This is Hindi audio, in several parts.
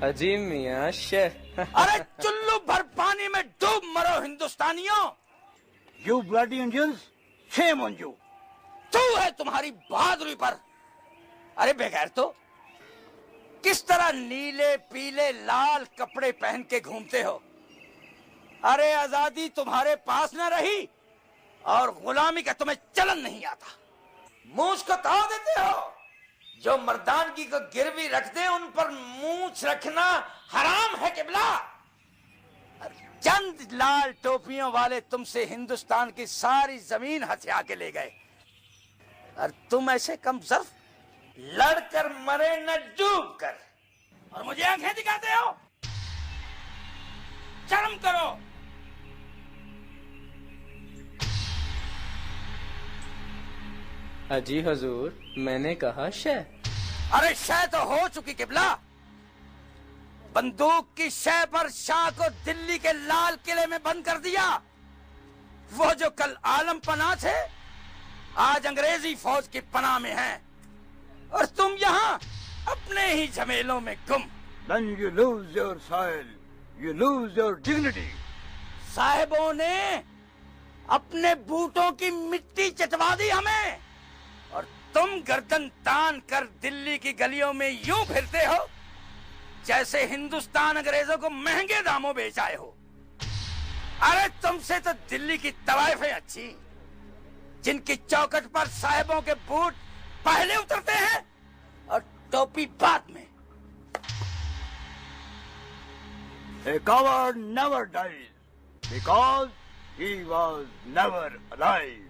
अजीम मियां शेर। अरे चुल्लू भर पानी में डूब मरो हिंदुस्तानियों। You bloody Indians, shame on you! तू है तुम्हारी बहादुरी पर। अरे बगैर तो किस तरह नीले पीले लाल कपड़े पहन के घूमते हो। अरे आजादी तुम्हारे पास न रही और गुलामी का तुम्हें चलन नहीं आता। मूंछ को ताव देते हो। जो मर्दानगी को गिरवी रखते हैं उन पर मूंछ रखना हराम है किबला। चंद लाल टोपियों वाले तुमसे हिंदुस्तान की सारी जमीन हथिया के ले गए और तुम ऐसे कम ज़र्फ लड़कर मरे न डूब कर और मुझे आंखें दिखाते हो। शर्म करो। अजी हजूर, मैंने कहा शह। अरे शह तो हो चुकी किबला। बंदूक की शह पर शाह को दिल्ली के लाल किले में बंद कर दिया। वो जो कल आलम पनाह थे आज अंग्रेजी फौज की पनाह में हैं और तुम यहाँ अपने ही झमेलों में गुम। Then you lose your soil, you lose your dignity. साहिबों ने अपने बूटों की मिट्टी चटवा दी हमें और तुम गर्दन तान कर दिल्ली की गलियों में यूं फिरते हो जैसे हिंदुस्तान अंग्रेजों को महंगे दामों बेच आए हो। अरे तुमसे तो दिल्ली की तवाइफें अच्छी, जिनकी चौखट पर साहिबों के बूट पहले उतरते हैं और टोपी बाद में। A coward never dies because he was never alive.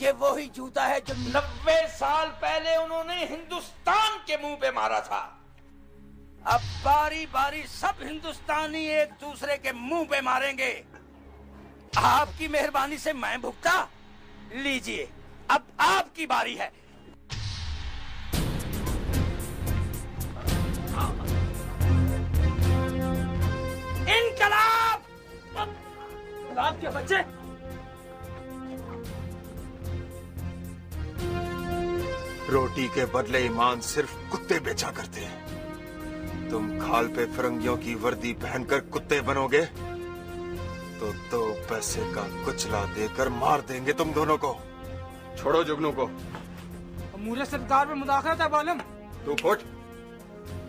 ये वही जूता है जो 90 साल पहले उन्होंने हिंदुस्तान के मुंह पे मारा था। अब बारी बारी सब हिंदुस्तानी एक दूसरे के मुंह पे मारेंगे। आपकी मेहरबानी से मैं भुगता। लीजिए अब आपकी बारी है। इनकलाब! इनकलाब के बच्चे! रोटी के बदले ईमान सिर्फ कुत्ते बेचा करते हैं। तुम खाल पे फिरंगियों की वर्दी पहनकर कुत्ते बनोगे तो 2 पैसे का कुचला देकर मार देंगे तुम दोनों को। छोड़ो जुगनू को। मुझे सरकार में मुदाखलत है बालम। तू फुट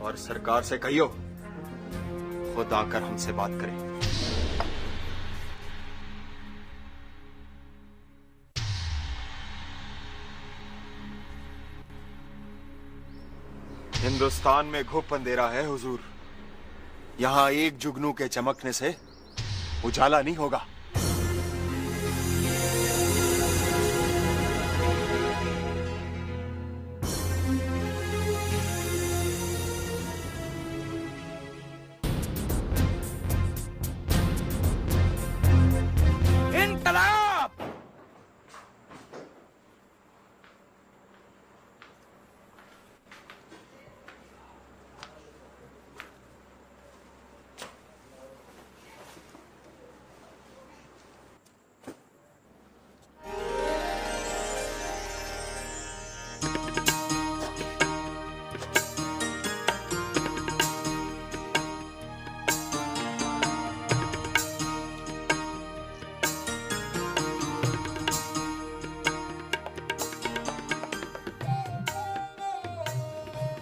और सरकार से कहियो खुद आकर हमसे बात करे। हिंदुस्तान में घुप अंधेरा है हुजूर। यहाँ एक जुगनू के चमकने से उजाला नहीं होगा। इनकलाब!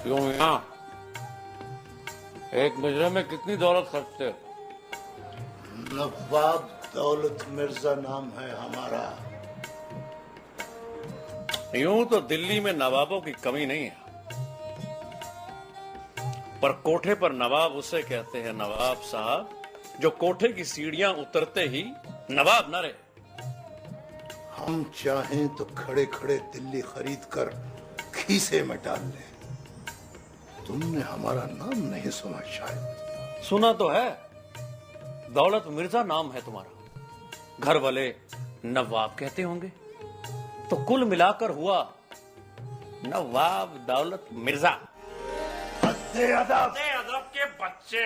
क्यों यहाँ एक मुजरिम में कितनी दौलत खर्चते हो? नवाब दौलत मिर्जा नाम है हमारा। यूं तो दिल्ली में नवाबों की कमी नहीं है, पर कोठे पर नवाब उसे कहते हैं नवाब साहब जो कोठे की सीढ़ियां उतरते ही नवाब न रहे। हम चाहें तो खड़े खड़े दिल्ली खरीद कर खीसे में डाल लें। तुमने हमारा नाम नहीं सुना शायद। सुना तो है, दौलत मिर्जा नाम है तुम्हारा। घर वाले नवाब कहते होंगे, तो कुल मिलाकर हुआ नवाब दौलत मिर्जा। अदब अदब के बच्चे,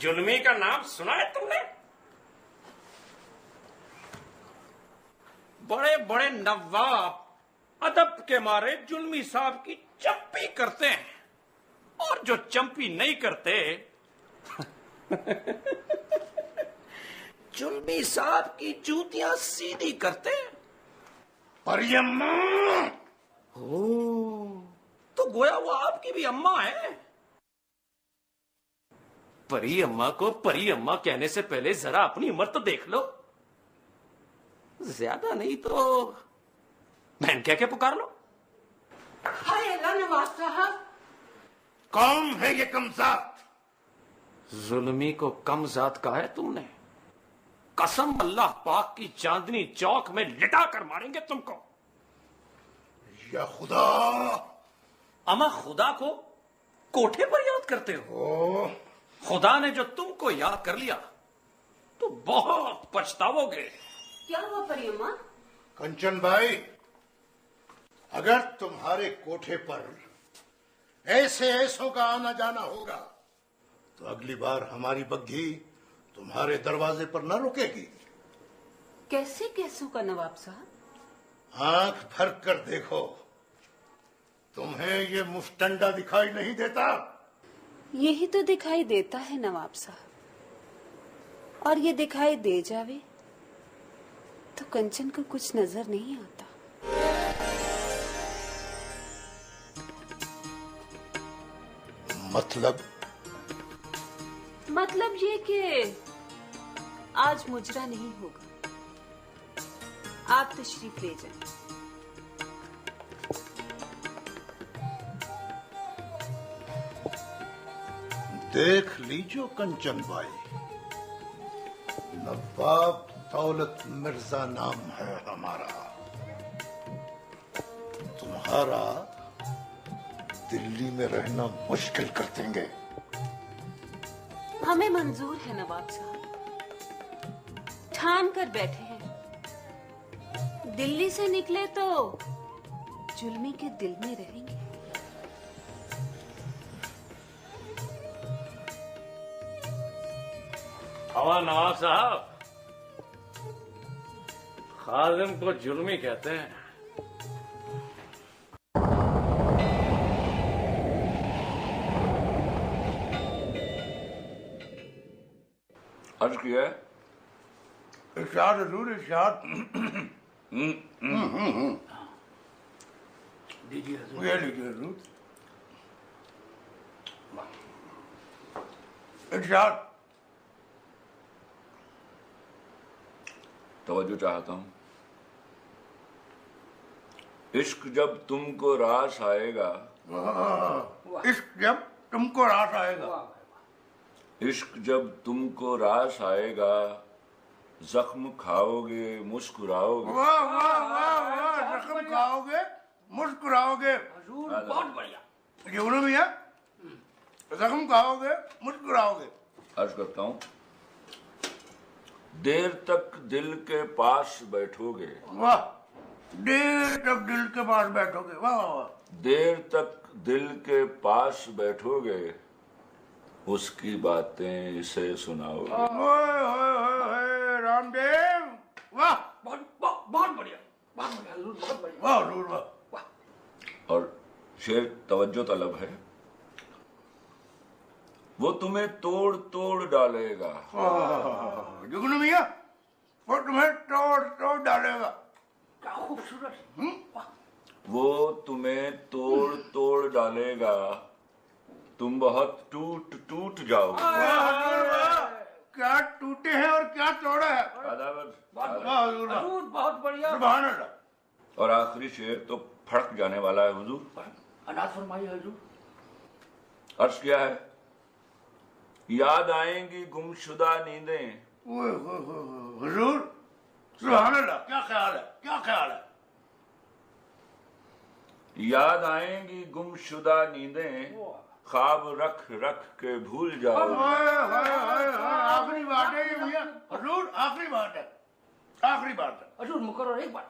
जुल्मी का नाम सुना है तुमने? बड़े बड़े नवाब अदब के मारे जुल्मी साहब की चंपी करते हैं, और जो चंपी नहीं करते जुल्मी साहब की जूतियां सीधी करते हैं। परी अम्मा, तो गोया वो आपकी भी अम्मा है। परी अम्मा को परी अम्मा कहने से पहले जरा अपनी उम्र तो देख लो। ज्यादा नहीं तो बहन कह के पुकार लो। हाय अल्लाह नवाब साहब, कौन है ये कमजात? जुल्मी को कम जात कहा है तुमने? कसम अल्लाह पाक की चांदनी चौक में लिटा कर मारेंगे तुमको। या खुदा, अमा खुदा को कोठे पर याद करते हो? खुदा ने जो तुमको याद कर लिया तो बहुत पछताओगे। क्या हुआ परी अम्मा? कंचन भाई, अगर तुम्हारे कोठे पर ऐसे ऐसों का आना जाना होगा तो अगली बार हमारी बग्घी तुम्हारे दरवाजे पर न रुकेगी। कैसे कैसों का नवाब साहब? आंख भर कर देखो, तुम्हें ये मुफ्तंडा दिखाई नहीं देता? यही तो दिखाई देता है नवाब साहब, और ये दिखाई दे जावे तो कंचन को कुछ नजर नहीं आता। मतलब ये कि आज मुजरा नहीं होगा, आप तशरीफ ले जाएं। देख लीजिए कंचन भाई, नवाब दौलत मिर्जा नाम है हमारा। तुम्हारा दिल्ली में रहना मुश्किल कर देंगे। हमें मंजूर है नवाब साहब, ठान कर बैठे हैं। दिल्ली से निकले तो जुल्मी के दिल में रहेंगे। हवा नवाब साहब, खादिम को जुल्मी कहते हैं। अर्ज किया है? इरशाद हजूर, इरशाद। दीजिए हजूर। ये लीजिए हजूर। इरशाद। तवज्जो चाहता हूं। इश्क जब तुमको रास आएगा, इश्क जब तुमको रास आएगा, इश्क जब तुमको रास आएगा, जख्म खाओगे मुस्कुराओगे। वाह वाह वाह वाह, जख्म खाओगे मुस्कुराओगे। बहुत बढ़िया। जुगनू भैया, जख्म खाओगे मुस्कुराओगे। अर्ज करता हूं, देर तक दिल के पास बैठोगे। वाह, देर तक दिल के पास बैठोगे। वाह वाह वाह। देर तक दिल के पास बैठोगे, उसकी बातें इसे सुनाओगे। ओए ओए ओए रामदेव, वाह, बहुत बढ़िया, बहुत बढ़िया हजूर, बहुत बढ़िया। वाह हजूर वाह। और शेर तवज्जो तलब है, वो तुम्हें तोड़ तोड़ डालेगा। जुगनू भैया, वो तुम्हें तोड़ तोड़ डालेगा। क्या खूबसूरत। वो तुम्हें तोड़ तोड़ डालेगा, तुम बहुत टूट टूट जाओगे। वाह हजूर वाह, क्या टूटे हैं और क्या तोड़ा है। आदाब। वाह हजूर वाह, बहुत बढ़िया। सुभान अल्लाह। और आखिरी शेर तो फड़क जाने वाला है हुजूर। अनाज फरमाइए हजूर। अर्ज किया है, याद आएंगी गुमशुदा नींदें। ओए ओए ओए, हुजूर सुभान अल्लाह, क्या ख्याल है, क्या ख्याल है। याद आएंगी गुमशुदा नींदें, ख्वाब रख रख के भूल जाओगे। ओए ओए ओए, आखिरी बात है ये भैया, हुजूर आखिरी बात है, आखिरी बात है। हजूर मुकर्रर एक बार।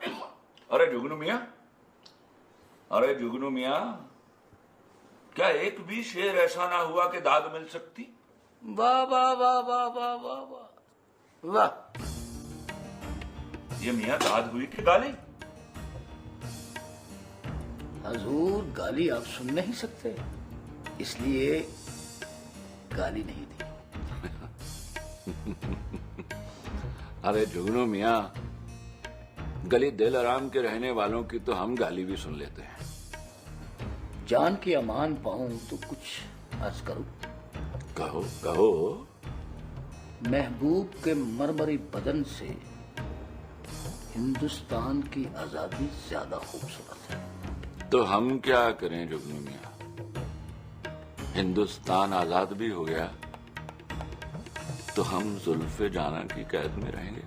अरे जुगनू मियां, अरे जुगनू मियां, क्या एक भी शेर ऐसा ना हुआ कि दाद मिल सकती? वाह वाह वाह वाह वाह वाह वाह वाह। ये मियाँ दाद हुई कि गाली? हजूर गाली आप सुन नहीं सकते, इसलिए गाली नहीं दी। अरे जुगनू मियाँ, गली दिल आराम के रहने वालों की तो हम गाली भी सुन लेते हैं। जान की अमान पाऊं तो कुछ अर्ज करूं। कहो कहो। महबूब के मरमरी बदन से हिंदुस्तान की आजादी ज्यादा खूबसूरत है। तो हम क्या करें जुगनू मियाँ? हिंदुस्तान आजाद भी हो गया तो हम जुल्फे जाना की कैद में रहेंगे।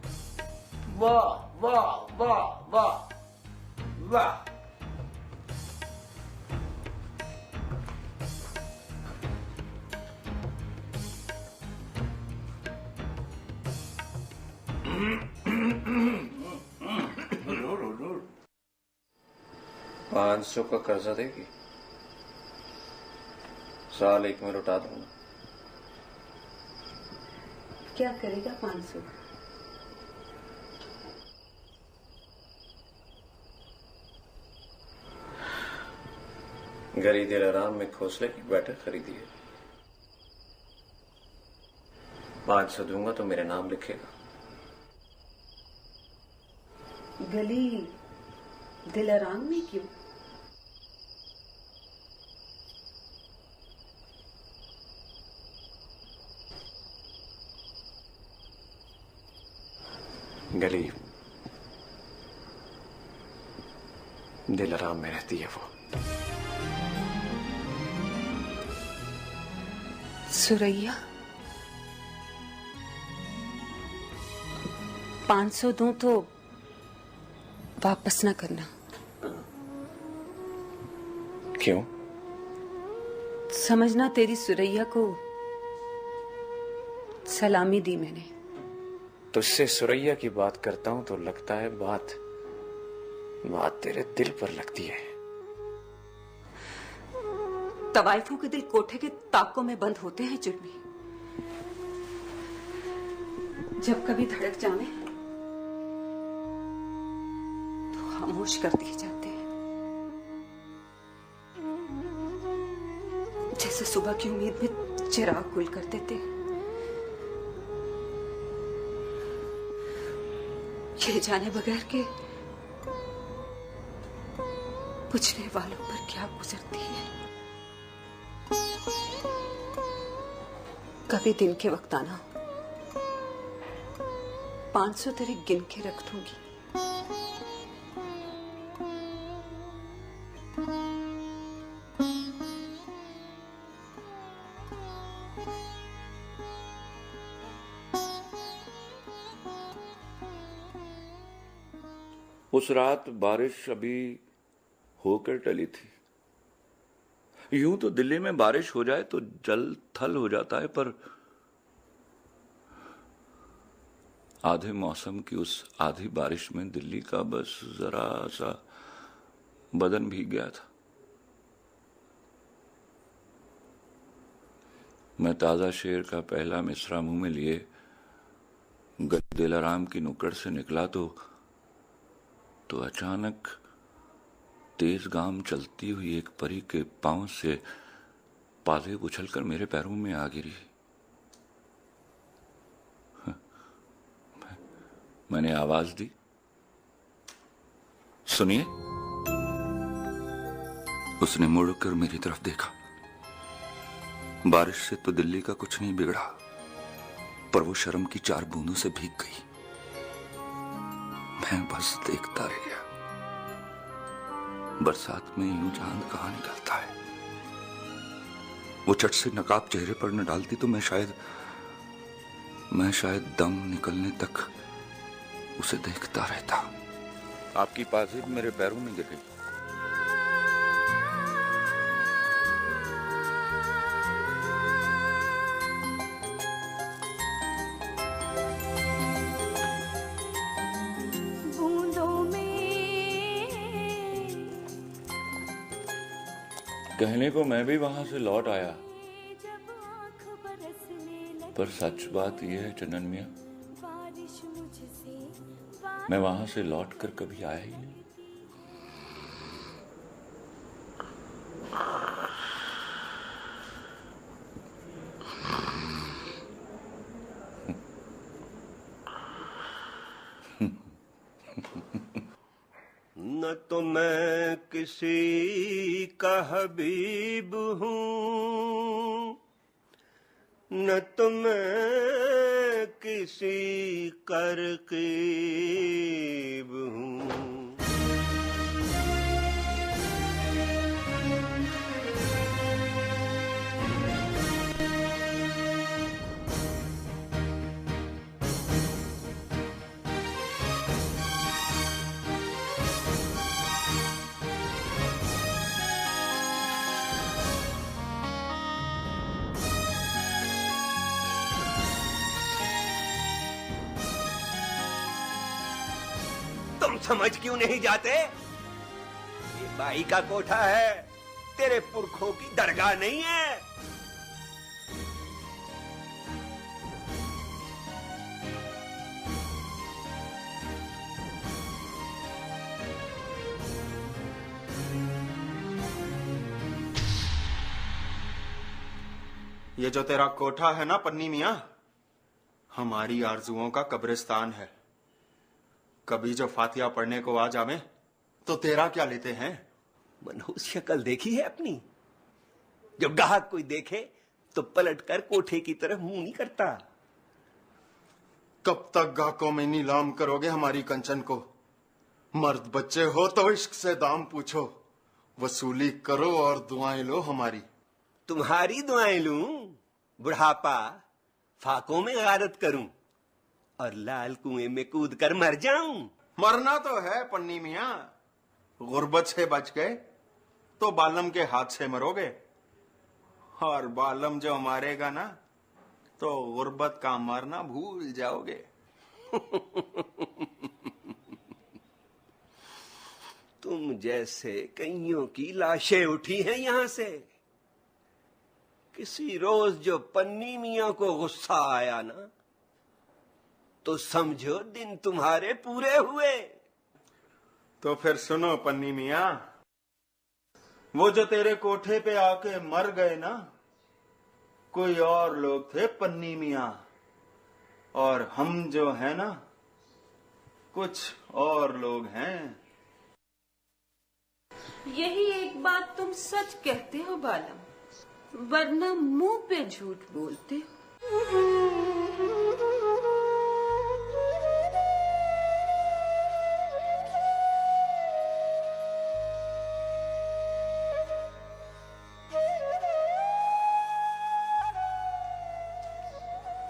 वाह वाह वाह वाह वाह। हुजूर 500 का कर्जा देगी? साल एक में लौटा दूंगा। क्या करेगा 500? गली दिल आराम में घोंसले की बैठक खरीदी है। 500 दूंगा तो मेरे नाम लिखेगा। गली दिलाराम में क्यों? गली दिल आराम में रहती है वो। सुरैया 500 दूं तो वापस ना करना। क्यों? समझना तेरी सुरैया को सलामी दी मैंने। तुझसे सुरैया की बात करता हूं तो लगता है बात तेरे दिल पर लगती है। तवाइफों के दिल कोठे के ताकों में बंद होते हैं जुर्मी। जब कभी धड़क जावे तो खामोश कर दिए जाते हैं, जैसे सुबह की उम्मीद में चिराग गुल कर देते हैं। ये जाने बगैर के पूछने वालों पर क्या गुजरती है। कभी दिन के वक्त आना, 500 तेरे गिन के रख दूंगी। उस रात बारिश अभी होकर टली थी। यूं तो दिल्ली में बारिश हो जाए तो जल थल हो जाता है, पर आधे मौसम की उस आधी बारिश में दिल्ली का बस जरा सा बदन भीग गया था। मैं ताजा शेर का पहला मिसरा मुंह में लिए दिलाराम की नुक्कड़ से निकला तो अचानक तेज गाम चलती हुई एक परी के पांव से पाले उछलकर मेरे पैरों में आ गिरी। मैंने आवाज दी, सुनिए। उसने मुड़कर मेरी तरफ देखा। बारिश से तो दिल्ली का कुछ नहीं बिगड़ा, पर वो शर्म की 4 बूंदों से भीग गई। मैं बस देखता रह गया। बरसात में यूं चांद कहां निकलता है। वो चट से नकाब चेहरे पर न डालती तो मैं शायद दम निकलने तक उसे देखता रहता। आपकी पाजेब मेरे पैरों में गिर गई। कहने को मैं भी वहां से लौट आया, पर सच बात यह है चंदन मियां, मैं वहां से लौट कर कभी आया ही नहीं। न तो मैं किसी का हबीब हूँ, न तो मैं किसी का रकीब हूँ। तुम समझ क्यों नहीं जाते? ये बाई का कोठा है, तेरे पुरखों की दरगाह नहीं है। ये जो तेरा कोठा है ना पन्नी मियां, हमारी आरजुओं का कब्रिस्तान है। कभी जो फातिया पढ़ने को आ जावे तो तेरा क्या लेते हैं? मनहूस शक्ल देखी है अपनी? जो गाहक कोई देखे तो पलटकर कोठे की तरफ मुंह नहीं करता। कब तक गाहकों में नीलाम करोगे हमारी कंचन को? मर्द बच्चे हो तो इश्क से दाम पूछो, वसूली करो और दुआएं लो हमारी। तुम्हारी दुआएं लूं? बुढ़ापा फाकों में गारत करूं और लाल कुएं में कूद कर मर जाऊं? मरना तो है पन्नी मियां, गुर्बत से बच गए तो बालम के हाथ से मरोगे, और बालम जो मारेगा ना तो गुर्बत का मरना भूल जाओगे। तुम जैसे कईयों की लाशें उठी हैं यहां से। किसी रोज जो पन्नी मियां को गुस्सा आया ना, तो समझो दिन तुम्हारे पूरे हुए। तो फिर सुनो पन्नी मियां, वो जो तेरे कोठे पे आके मर गए ना, कोई और लोग थे पन्नी मियां, और हम जो है ना कुछ और लोग हैं। यही एक बात तुम सच कहते हो बालम, वरना मुंह पे झूठ बोलते हो।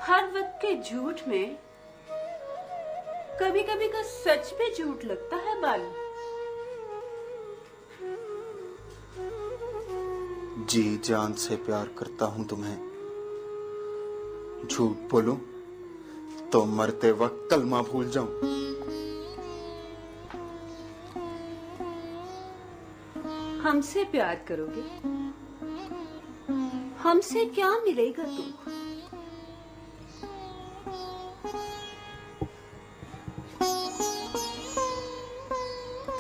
हर वक्त के झूठ में कभी कभी का सच भी झूठ लगता है बालम। जी जान से प्यार करता हूं तुम्हें, झूठ बोलूं तो मरते वक्त कलमा भूल जाऊं। हमसे प्यार करोगे? हमसे क्या मिलेगा तुमको?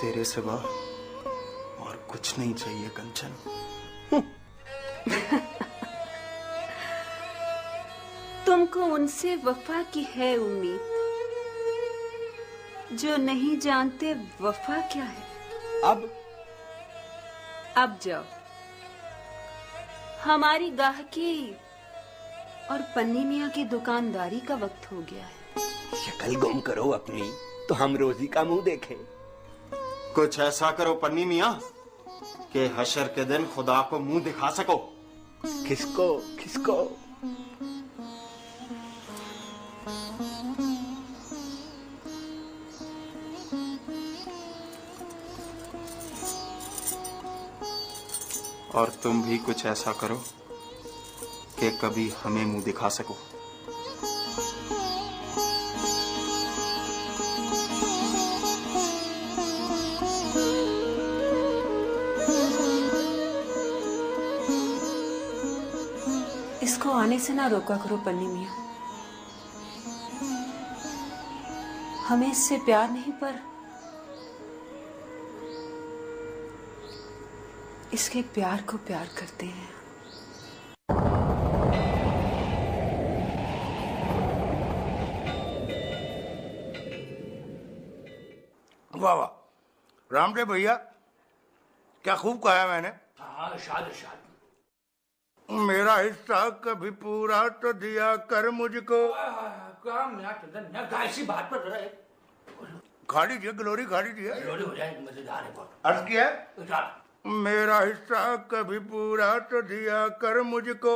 तेरे सिवा और कुछ नहीं चाहिए कंचन। तुमको उनसे वफा की है उम्मीद, जो नहीं जानते वफा क्या है। अब जाओ, हमारी गाहकी और पन्नी मियां की दुकानदारी का वक्त हो गया है। शक्ल गुम करो अपनी, तो हम रोजी का मुंह देखें। कुछ ऐसा करो पन्नी मियां कि हशर के दिन खुदा को मुंह दिखा सको। किसको किसको? और तुम भी कुछ ऐसा करो कि कभी हमें मुंह दिखा सको। आने से ना रोका करो पन्नी मियाँ। हमें इससे प्यार नहीं, पर इसके प्यार को प्यार करते हैं। वाह वाह, रामदेव भैया, क्या खूब कहा मैंने। हाँ, इरशाद इरशाद। मेरा हिस्सा कभी पूरा तो दिया कर मुझको। क्या मियाँ चंदन मियाँ, ऐसी बात पर जरा खा लीजिए, ग्लोरी खा लीजिए। ग्लोरी हो जाए, मजेदार है बहुत। अर्ज किया है? इरशाद। मेरा हिस्सा कभी पूरा तो दिया कर मुझको,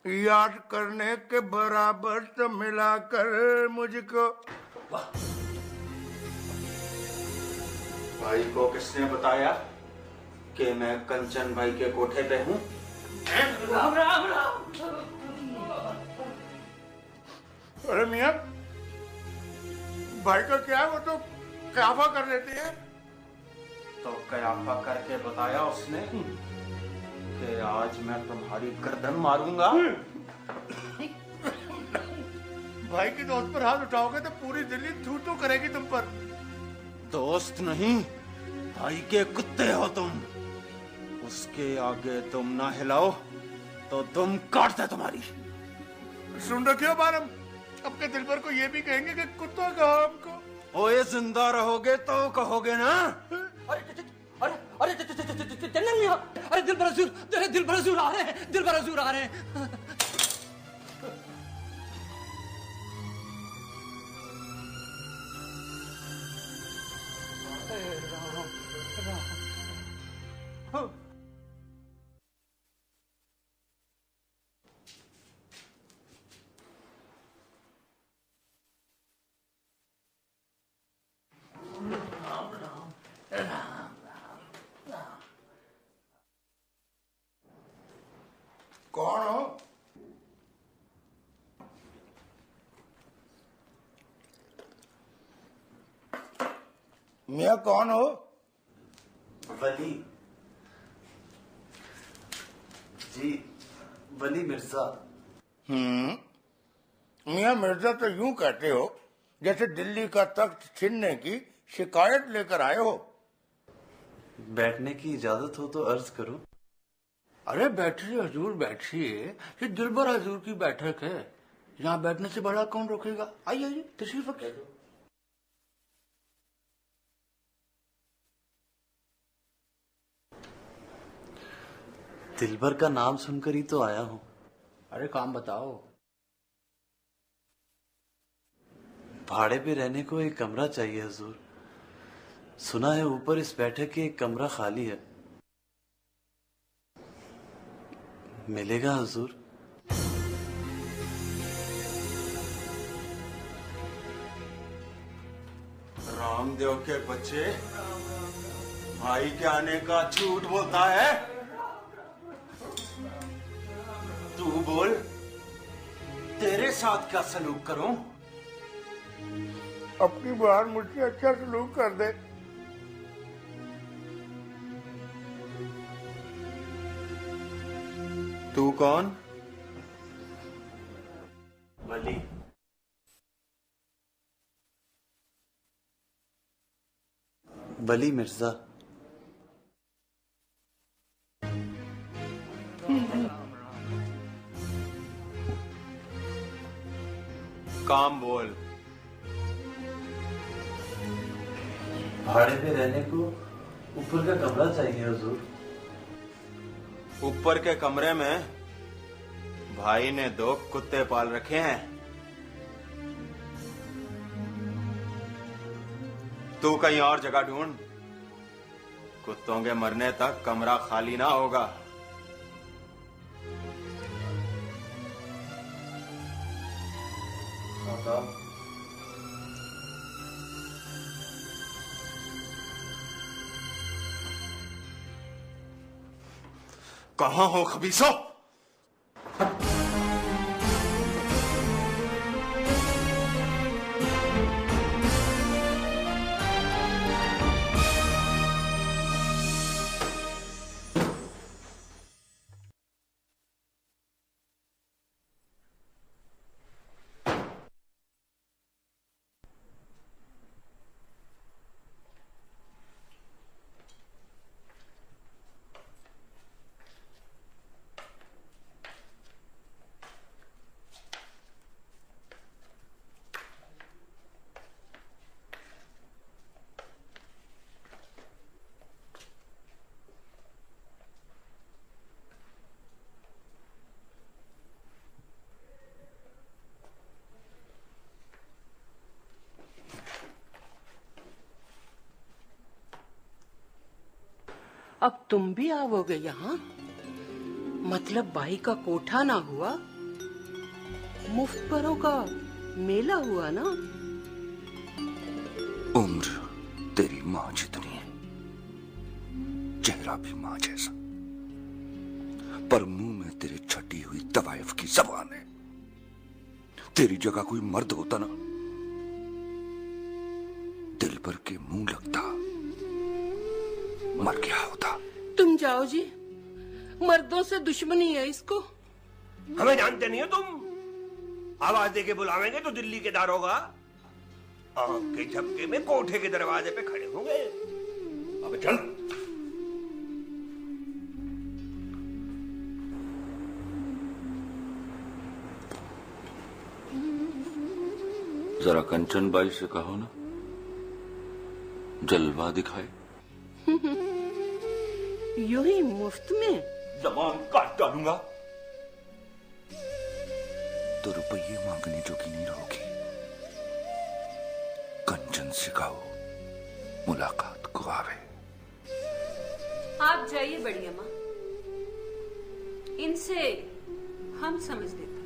याद करने के बराबर तो मिला कर मुझको। भाई को किसने बताया कि मैं कंचन भाई के कोठे पे हूँ? राम राम राम। अरे मियाँ, भाई का क्या है, वो तो कयाफा कर देती है। तो कयाफा करके बताया उसने कि आज मैं तुम्हारी गर्दन मारूंगा। भाई की दोस्त पर हाथ उठाओगे तो पूरी दिल्ली थू थू करेगी तुम पर। दोस्त नहीं, भाई के कुत्ते हो तुम। उसके आगे तुम ना हिलाओ तो तुम काटते तुम्हारी। सुन रखियो बारम, अपने दिल पर को ये भी कहेंगे कि कुत्ता कहा हमको। ओए जिंदा रहोगे तो कहोगे ना। अरे अरे चंदन मियाँ, अरे दिल पर हजूर आ रहे हैं, दिल पर हजूर आ रहे हैं। कौन हो? मियाँ कौन हो? वली जी, वली मिर्जा। मियाँ मिर्जा तो यूं कहते हो जैसे दिल्ली का तख्त छीनने की शिकायत लेकर आए हो। बैठने की इजाजत हो तो अर्ज करूं। अरे बैठिए हजूर, बैठिए। ये दिलबर हजूर की बैठक है, यहाँ बैठने से बड़ा कौन रोकेगा। आइए आइए, तशरीफ रखिए। दिलबर का नाम सुनकर ही तो आया हूं। अरे काम बताओ। भाड़े पे रहने को एक कमरा चाहिए हजूर। सुना है ऊपर इस बैठक के एक कमरा खाली है, मिलेगा हजूर? रामदेव के बच्चे, भाई के आने का झूठ बोलता है। तू बोल, तेरे साथ क्या सलूक करूं? अपनी बार मुझसे अच्छा सलूक कर दे। तू कौन? वली। वली मिर्जा। काम बोल। भाड़े पे रहने को ऊपर का कमरा चाहिए हुजूर। ऊपर के कमरे में भाई ने 2 कुत्ते पाल रखे हैं। तू कहीं और जगह ढूंढ, कुत्तों के मरने तक कमरा खाली ना होगा। कहां हो खबीसो? अब तुम भी आओगे यहाँ? मतलब भाई का कोठा ना हुआ, मुफ्त परों का मेला हुआ ना? उम्र तेरी माँ जितनी है, चेहरा भी माँ जैसा, पर मुंह में तेरे छटी हुई तवायफ की जबान है। तेरी जगह कोई मर्द होता ना, दिल पर के मुंह लगता, मर गया होता। तुम जाओ जी, मर्दों से दुश्मनी है इसको। हमें जानते नहीं हो तुम? आवाज देके बुलावेंगे तो दिल्ली के दारोगा आंख के झपके में कोठे के दरवाजे पे खड़े होंगे। अब चल। जरा कंचन बाई से कहो ना, जलवा दिखाए। यूं ही मुफ्त में? जबान काट डालूंगा। तो रुपये मांगने जो की नहीं रहोगी। कंचन से कहो मुलाकात को आवे। आप जाइए बड़ी अम्मा, इनसे हम समझ लेते हैं।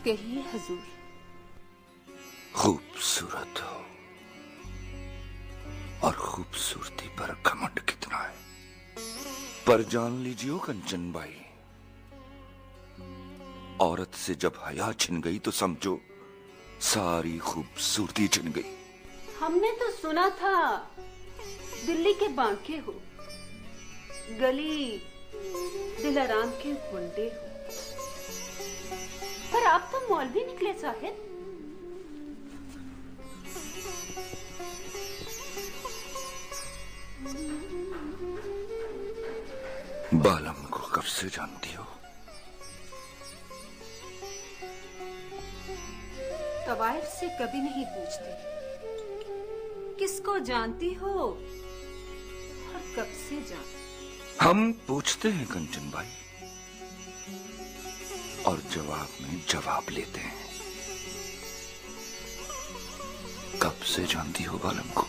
कहिए हुजूर। खूबसूरत हो और खूबसूरती पर घमंड कितना है, पर जान लीजिए कंचन बाई, औरत से जब हया छिन गई तो समझो सारी खूबसूरती छिन गई। हमने तो सुना था दिल्ली के बांके हो, गली दिलाराम के गुंडे हो, पर आप तो मौलवी निकले साहिब। बालम को कब से जानती हो? तवाइफ से कभी नहीं पूछते किसको जानती हो और कब से जानती। हम पूछते हैं कंचन बाई और जवाब में जवाब लेते हैं। कब से जानती हो बालम को?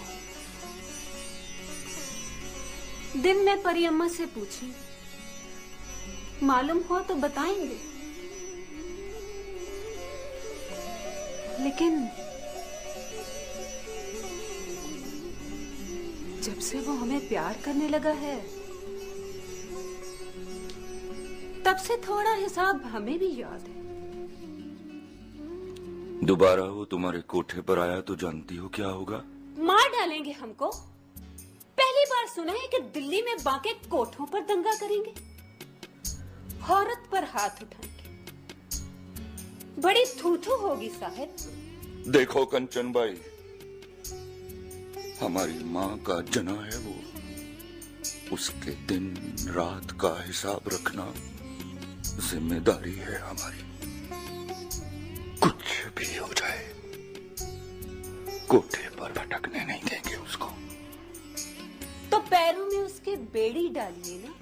दिन में परी अम्मा से पूछी, मालूम हो तो बताएंगे, लेकिन जब से वो हमें प्यार करने लगा है तब से थोड़ा हिसाब हमें भी याद है। दोबारा वो तुम्हारे कोठे पर आया तो जानती हो क्या होगा? मार डालेंगे हमको। पहली बार सुना है कि दिल्ली में बांके कोठों पर दंगा करेंगे, औरत पर हाथ उठाएंगे। बड़ी थू-थू होगी साहिब। देखो कंचन बाई, हमारी माँ का जना है वो, उसके दिन रात का हिसाब रखना जिम्मेदारी है हमारी। कुछ भी हो जाए कोठे पर भटकने नहीं देंगे उसको। तो पैरों में उसके बेड़ी डालिए ना,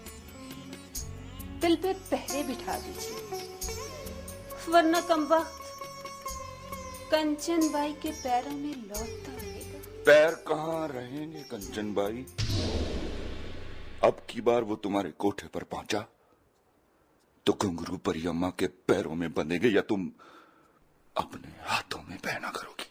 दिल पे पहरे बिठा दीजिए, वरना कम वक्त कंचन बाई के पैरों में लौटता रहेगा। पैर कहाँ रहेंगे कंचन बाई? अब की बार वो तुम्हारे कोठे पर पहुंचा तो घुंघरू परी अम्मा के पैरों में बंधेंगे या तुम अपने हाथों में पहना करोगी।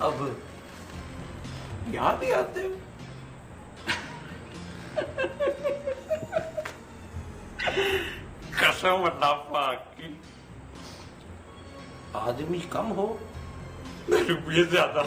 अब यहाँ भी आते हो? कसम अल्लाह पाक की, आदमी कम हो रुपये ज्यादा।